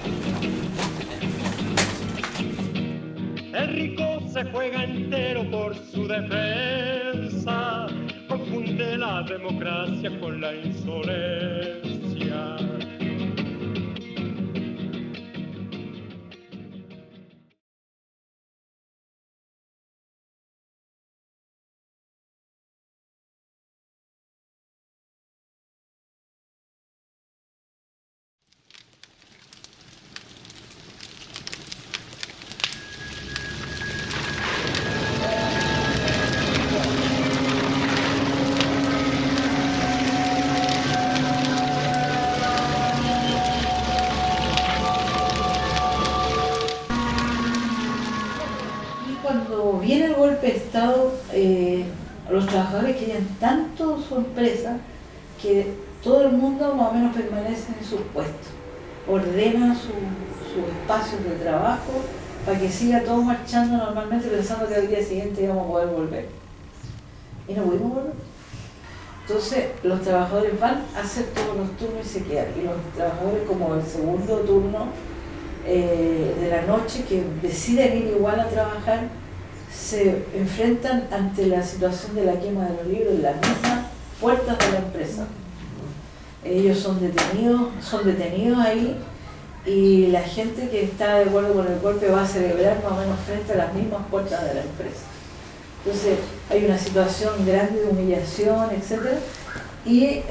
El rico se juega entero por su defensa, confunde la democracia con la insolencia. Cuando viene el golpe de Estado, los trabajadores querían tanto su empresa que todo el mundo más o menos permanece en sus puestos, ordena sus espacios de trabajo para que siga todo marchando normalmente pensando que al día siguiente íbamos a poder volver. Y no pudimos volver. Entonces los trabajadores van a hacer todos los turnos y se quedan. Y los trabajadores como el segundo turno de la noche que deciden ir igual a trabajar, se enfrentan ante la situación de la quema de los libros en las mismas puertas de la empresa. Ellos son detenidos ahí y la gente que está de acuerdo con el golpe va a celebrar más o menos frente a las mismas puertas de la empresa. Entonces hay una situación grande de humillación, etc. Y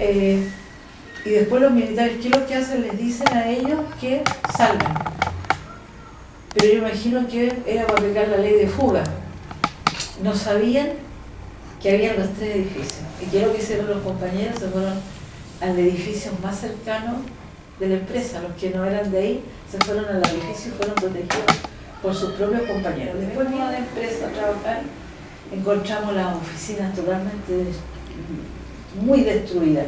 después los militares, ¿qué es lo que hacen? Les dicen a ellos que salgan. Pero yo imagino que era para aplicar la ley de fuga. No sabían que habían los 3 edificios. ¿Y qué es lo que hicieron los compañeros? Se fueron al edificio más cercano de la empresa. Los que no eran de ahí se fueron al edificio y fueron protegidos por sus propios compañeros. Después vino a la empresa a trabajar, encontramos las oficinas totalmente muy destruidas.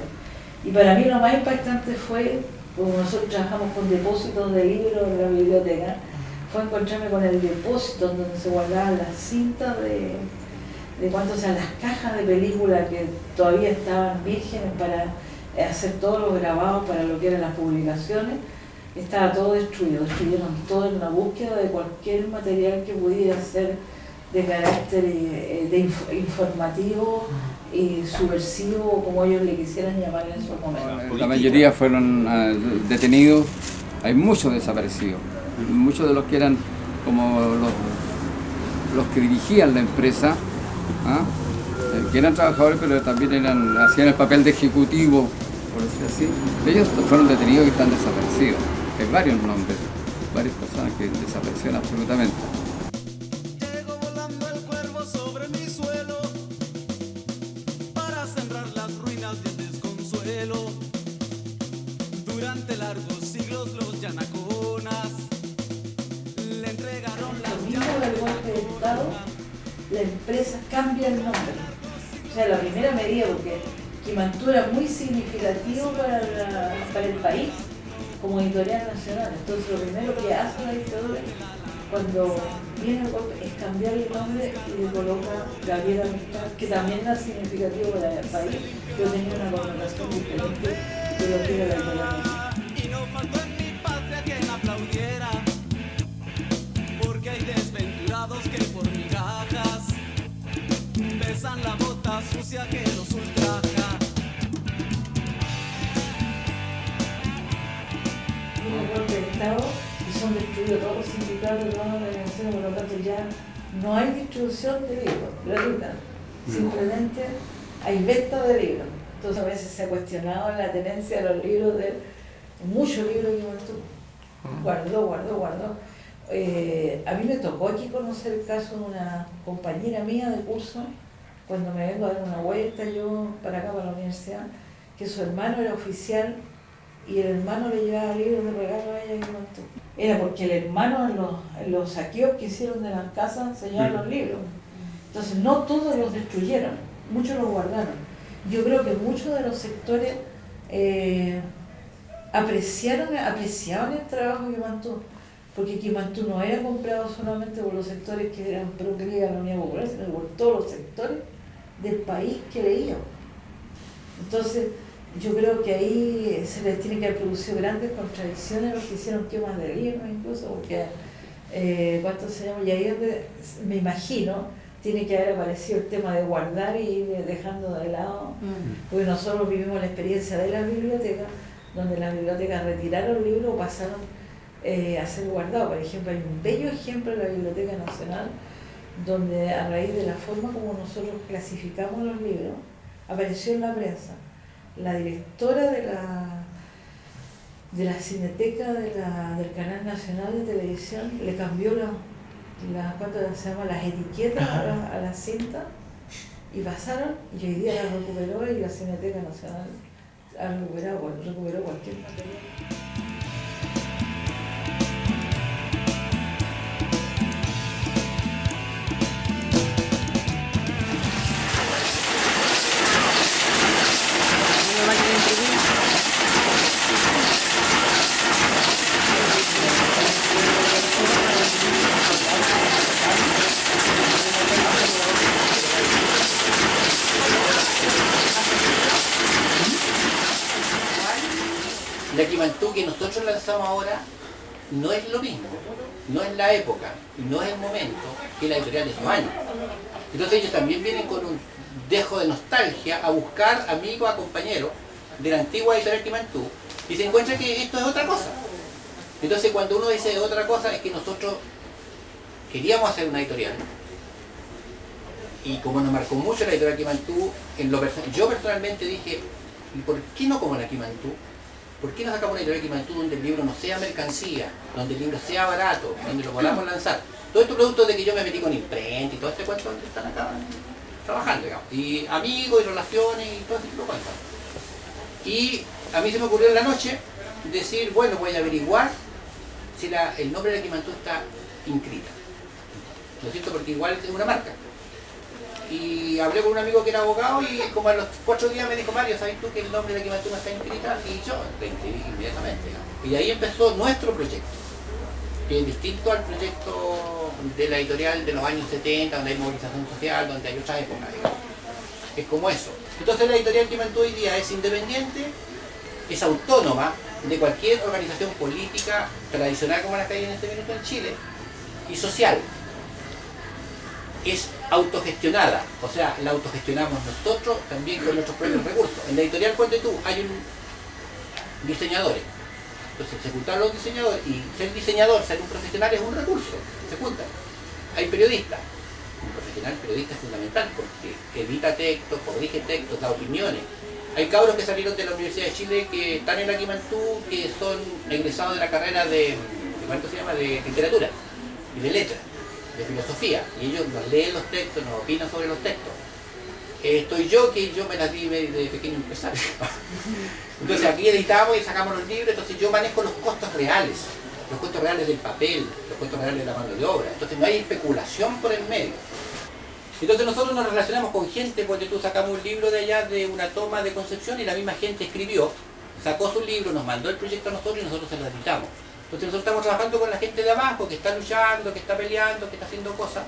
Y para mí lo más impactante fue, como nosotros trabajamos con depósitos de libros en la biblioteca, fue encontrarme con el depósito donde se guardaban las cintas de las cajas de películas que todavía estaban vírgenes para hacer todos los grabados para lo que eran las publicaciones. Estaba todo destruido, destruyeron todo en la búsqueda de cualquier material que pudiera ser de carácter informativo y subversivo, como ellos le quisieran llamar en esos momentos. La mayoría fueron detenidos, hay muchos desaparecidos. Muchos de los que eran como los que dirigían la empresa, que eran trabajadores pero también hacían el papel de ejecutivo, por decir así, ellos fueron detenidos y están desaparecidos. Hay varios nombres, varias personas que desaparecieron absolutamente. Llegó volando el cuervo sobre mi suelo para sembrar las ruinas del desconsuelo. Durante largos siglos los yanaconas le entregaron las llaves del golpe de Estado, la empresa cambia el nombre. O sea, la primera medida, porque Quimantú era muy significativo para el país como editorial nacional. Entonces lo primero que hace la dictadura cuando viene el golpe es cambiar el nombre y le coloca Gabriela Mistral, que también era significativo para el país, pero tenía una connotación diferente de lo que era la editorial nacional. y no faltó en mi patria quien aplaudiera, porque hay desventurados que por migajas besan la bota sucia que los ultraja. Estado y son destruidos todos los sindicatos, todas las organizaciones, por lo tanto ya no hay distribución de libros gratuita, simplemente hay venta de libros. Entonces a veces se ha cuestionado la tenencia de los libros, de muchos libros que guardó. A mí me tocó aquí conocer el caso de una compañera mía de curso, cuando me vengo a dar una vuelta yo para acá, para la universidad, que su hermano era oficial y el hermano le llevaba libros de regalo a ella. Era porque el hermano en los saqueos que hicieron de las casas se llevaban los libros. Entonces no todos los destruyeron, muchos los guardaron. Yo creo que muchos de los sectores apreciaban el trabajo de Quimantú, porque Quimantú no era comprado solamente por los sectores que eran proclives a la Unidad Popular, sino por todos los sectores del país que leían. Entonces, yo creo que ahí se les tiene que haber producido grandes contradicciones a los que hicieron quemas de libros, incluso, porque, ¿cuánto se llama? Y ahí es donde, me imagino, tiene que haber aparecido el tema de guardar y ir dejando de lado, porque nosotros vivimos la experiencia de las bibliotecas, donde las bibliotecas retiraron libros o pasaron a ser guardados. Por ejemplo, hay un bello ejemplo en la Biblioteca Nacional, donde a raíz de la forma como nosotros clasificamos los libros, apareció en la prensa. La directora de la Cineteca del Canal Nacional de Televisión le cambió las etiquetas a la cinta y pasaron, y hoy día la recuperó y la Cineteca Nacional recuperó cualquier material. La Quimantú que nosotros lanzamos ahora no es lo mismo, no es la época, no es el momento que la editorial de esos años. Entonces ellos también vienen con un dejo de nostalgia a buscar amigos, a compañeros de la antigua editorial Quimantú y se encuentra que esto es otra cosa. Entonces cuando uno dice otra cosa es que nosotros queríamos hacer una editorial y como nos marcó mucho la editorial Quimantú, yo personalmente dije, ¿y por qué no como la Quimantú? ¿Por qué no sacamos una editorial Quimantú donde el libro no sea mercancía, donde el libro sea barato, donde lo podamos lanzar? Todo esto producto de que yo me metí con imprenta y todo este cuento donde están acá trabajando, digamos. Y amigos y relaciones y todo ese tipo de cosas. Y a mí se me ocurrió en la noche decir, bueno, voy a averiguar si el nombre de la Quimantú está inscrita. ¿No es cierto? Porque igual es una marca. Y hablé con un amigo que era abogado y como a los 4 días me dijo, Mario, ¿sabes tú que el nombre de la Quimantú no está inscrita? Y yo la inscribí inmediatamente. Y ahí empezó nuestro proyecto, que es distinto al proyecto de la editorial de los años 70, donde hay movilización social, donde hay otra época, digamos. Es como eso. Entonces la editorial Quimantú hoy día es independiente, es autónoma de cualquier organización política tradicional como la que hay en este minuto en Chile, y social. Es autogestionada, o sea, la autogestionamos nosotros también con nuestros propios recursos. En la editorial Ponte Tú hay un diseñadores, entonces se juntaron los diseñadores y ser diseñador, ser un profesional es un recurso, se juntan. Hay periodistas, un profesional periodista es fundamental porque edita textos, corrige textos, da opiniones. Hay cabros que salieron de la Universidad de Chile que están en la Quimantú, que son egresados de la carrera de literatura y de letras, de filosofía, y ellos nos leen los textos, nos opinan sobre los textos. Estoy yo, que yo me las di de pequeño empresario. Entonces aquí editamos y sacamos los libros, entonces yo manejo los costos reales del papel, los costos reales de la mano de obra, entonces no hay especulación por el medio. Entonces nosotros nos relacionamos con gente, porque tú sacamos un libro de allá de una toma de Concepción y la misma gente escribió, sacó su libro, nos mandó el proyecto a nosotros y nosotros se lo editamos. Entonces nosotros estamos trabajando con la gente de abajo, que está luchando, que está peleando, que está haciendo cosas,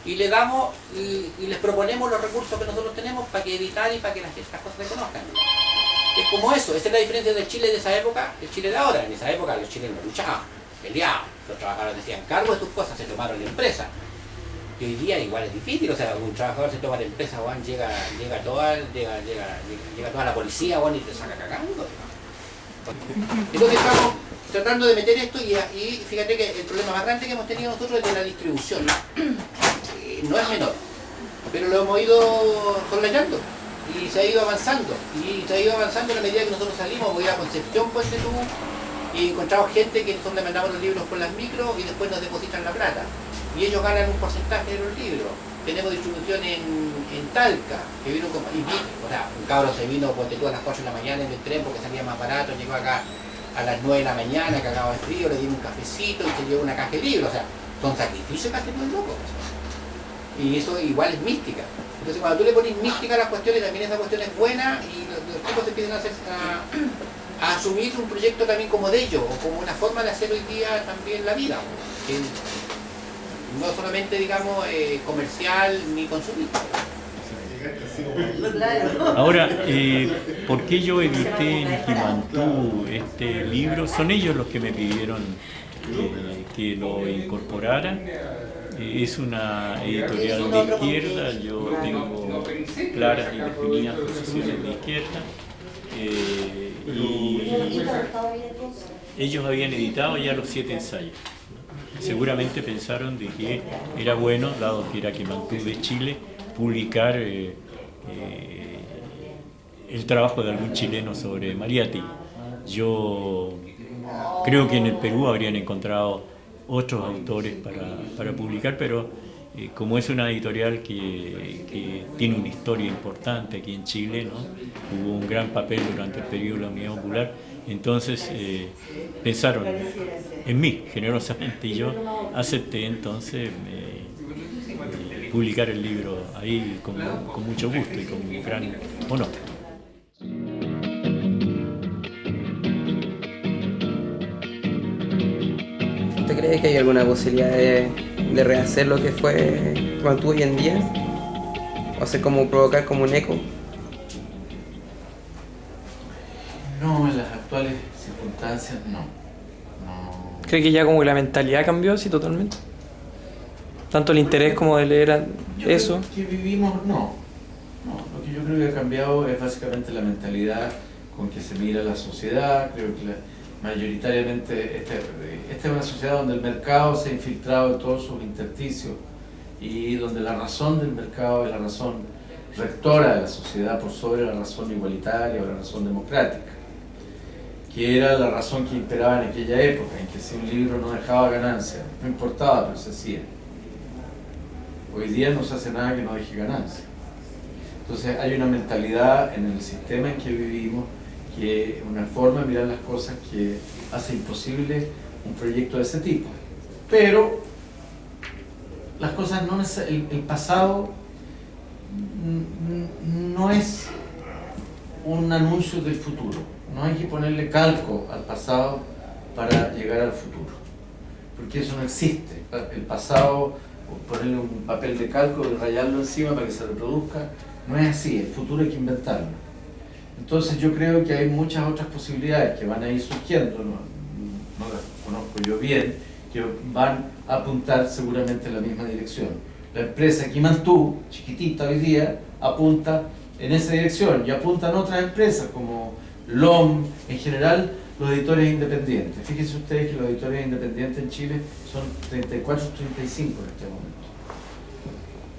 y le damos y les proponemos los recursos que nosotros tenemos para que editar y para que las cosas se conozcan. Es como eso, esa es la diferencia del Chile de esa época, el Chile de ahora. En esa época los chilenos luchaban, peleaban, los trabajadores decían cargo de sus cosas, se tomaron la empresa. Y hoy día igual es difícil, o sea, un trabajador se toma la empresa, Juan, llega toda la policía, Juan, y te saca cagando. Entonces estamos tratando de meter esto y fíjate que el problema más grande que hemos tenido nosotros es de la distribución. No es menor, pero lo hemos ido soslayando y se ha ido avanzando. Y se ha ido avanzando a la medida que nosotros salimos. Voy a Concepción, pues de tú, y encontramos gente que nosotros le mandamos los libros por las micros y después nos depositan la plata. Y ellos ganan un porcentaje de los libros. Tenemos distribución en Talca, que vino como, o sea, un cabro se vino ponte tú a las 4 de la mañana en el tren porque salía más barato, llegó acá a las 9 de la mañana, cagado de frío, le dimos un cafecito y se llevó una caja de libros. O sea, son sacrificios que hacen muy locos. Y eso igual es mística. Entonces cuando tú le pones mística a las cuestiones, también esa cuestión es buena y los tipos empiezan a asumir un proyecto también como de ellos, o como una forma de hacer hoy día también la vida. Que no solamente, digamos, comercial ni consumista. Ahora, ¿por qué yo edité en Quimantú este libro? Son ellos los que me pidieron que lo incorporara. Es una editorial de izquierda, yo tengo claras y definidas posiciones de izquierda. Y ellos habían editado ya los 7 ensayos. Seguramente pensaron de que era bueno, dado que era Quimantú de Chile, publicar el trabajo de algún chileno sobre Mariátegui. Yo creo que en el Perú habrían encontrado otros autores para publicar, pero como es una editorial que tiene una historia importante aquí en Chile, ¿no? Hubo un gran papel durante el periodo de la Unidad Popular, entonces pensaron en mí generosamente y yo acepté entonces publicar el libro ahí con mucho gusto y con gran honor. ¿Usted cree que hay alguna posibilidad de rehacer lo que fue Quimantú hoy en día? ¿O hacer como provocar como un eco? No, en las actuales circunstancias no. ¿Cree que ya como que la mentalidad cambió así totalmente? Tanto el interés como de leer eso. Que vivimos, no. Lo que yo creo que ha cambiado es básicamente la mentalidad con que se mira la sociedad. Creo que mayoritariamente esta es una sociedad donde el mercado se ha infiltrado en todos sus intersticios y donde la razón del mercado es la razón rectora de la sociedad por sobre la razón igualitaria o la razón democrática, que era la razón que imperaba en aquella época, en que si un libro no dejaba ganancia, no importaba, pero se hacía. Hoy día no se hace nada que no deje ganancia. Entonces hay una mentalidad en el sistema en que vivimos, que una forma de mirar las cosas que hace imposible un proyecto de ese tipo. Pero las cosas no el pasado no es un anuncio del futuro. No hay que ponerle calco al pasado para llegar al futuro, porque eso no existe. El pasado, ponerle un papel de calco y rayarlo encima para que se reproduzca, no es así. El futuro hay que inventarlo. Entonces yo creo que hay muchas otras posibilidades que van a ir surgiendo, no las conozco yo bien, que van a apuntar seguramente en la misma dirección. La empresa Quimantú, chiquitita hoy día, apunta en esa dirección y apuntan otras empresas como LOM, en general los editores independientes. Fíjense ustedes que los editores independientes en Chile son 34 o 35 en este momento.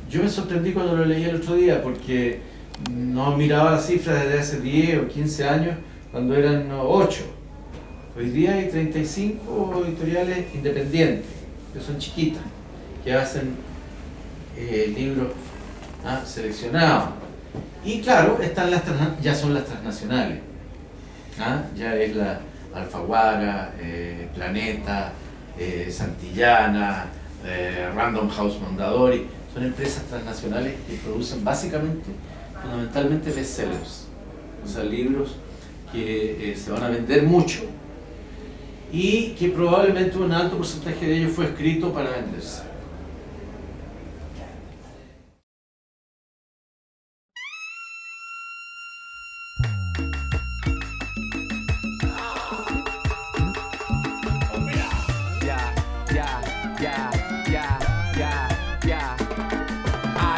Yo me sorprendí cuando lo leí el otro día porque no miraba las cifras desde hace 10 o 15 años cuando eran 8. Hoy día hay 35 editoriales independientes, que son chiquitas, que hacen libros seleccionados. Y claro, están ya son las transnacionales. Ya es la Alfaguara, Planeta, Santillana, Random House Mondadori. Son empresas transnacionales que producen fundamentalmente bestsellers, o sea, libros que se van a vender mucho y que probablemente un alto porcentaje de ellos fue escrito para venderse.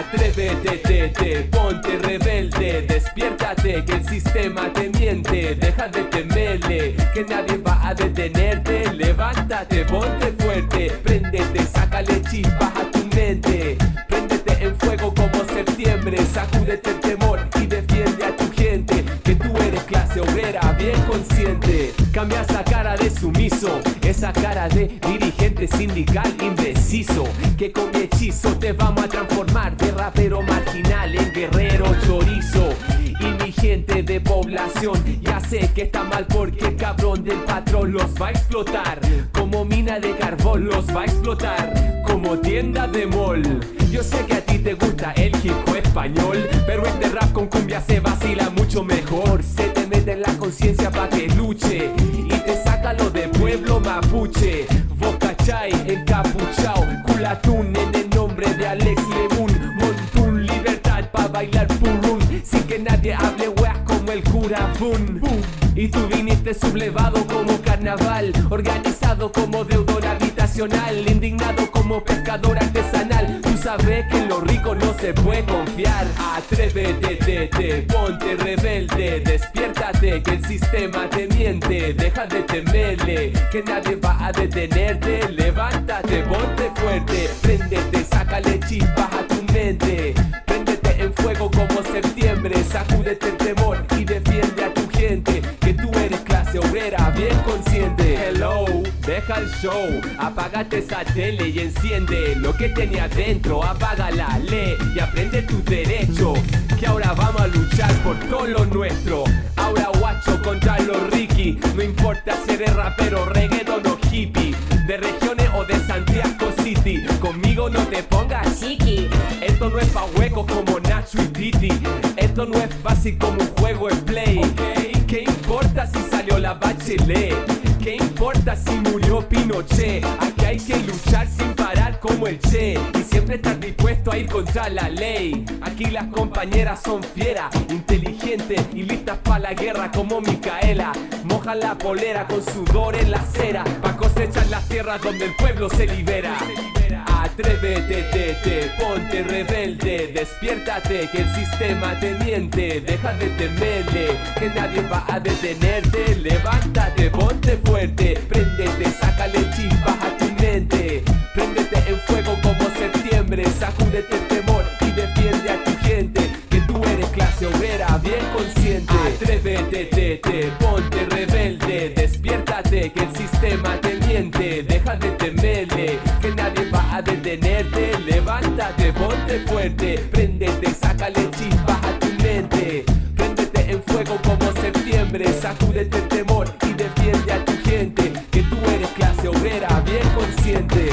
Atrévete, ponte rebelde, despiértate que el sistema te miente, deja de temerle, que nadie va a detenerte, levántate, ponte fuerte, préndete, sácale chispas a tu mente, préndete en fuego como septiembre, sacúdete el temor y defiende a tu gente, que tú eres clase obrera bien consciente, cambia esa cara de sumiso, esa cara de dirigente sindical indeciso, que con mi hechizo te vamos a transformar de rapero marginal en guerrero chorizo. Y mi gente de población ya sé que está mal porque el cabrón del patrón los va a explotar, como mina de carbón los va a explotar, como tienda de mall. Yo sé que a ti te gusta el hip hop español, pero este rap con cumbia se vacila mucho mejor. Se te mete en la conciencia pa' que luche y te saca lo de pueblo mapuche. Vos cachai, encapuchao, culatún en el nombre de Alex Lemun, montún, libertad pa' bailar purrún, sin que nadie hable weas como el cura Fun. Y tú viniste sublevado como carnaval, organizado como deudor habitacional, indignado como pescador artesanal. Tú sabes que en lo rico no se puede confiar. Atrévete, ponte rebelde, despiértate que el sistema te miente, deja de temerle, que nadie va a detenerte, levántate, ponte fuerte, préndete, sácale chispas a tu mente, préndete en fuego como septiembre, sacúdete el temor y defiende a tu gente, que tú eres clase obrera bien consciente. Hello, deja el show, apágate esa tele y enciende lo que tenía dentro, apágala, lee y aprende tus derechos, que ahora vamos a luchar por todo lo nuestro. Ahora guacho contra los Ricky, no importa si eres rapero, reggaeton o hippie, de regiones o de Santiago City, conmigo no te pongas chiqui. Esto no es pa' huecos como Nacho y Titi, esto no es fácil como un juego en play. ¿Qué importa si salió la Bachelet? ¿Qué importa si murió Pinochet? Aquí hay que luchar sin parar como el Che, y siempre estar dispuesto a ir contra la ley. Aquí las compañeras son fieras, inteligentes y listas para la guerra como Micaela. Mojan la polera con sudor en la acera, pa' cosechar las tierras donde el pueblo se libera. Atrévete, ponte rebelde, despiértate que el sistema te miente, deja de temerle, que nadie va a detenerte, levántate, ponte fuerte, préndete, sácale chispas a tu mente, préndete en fuego como septiembre, sacúdete el temor y defiende a tu gente, que tú eres clase obrera bien consciente. Atrévete, ponte rebelde, despiértate que el sistema te miente, deja de temerle, que nadie va a detenerte, levántate, ponte fuerte, préndete, sácale chispas a tu mente, préndete en fuego como septiembre, sacúdete el temor y defiende a tu gente, que tú eres clase obrera bien consciente.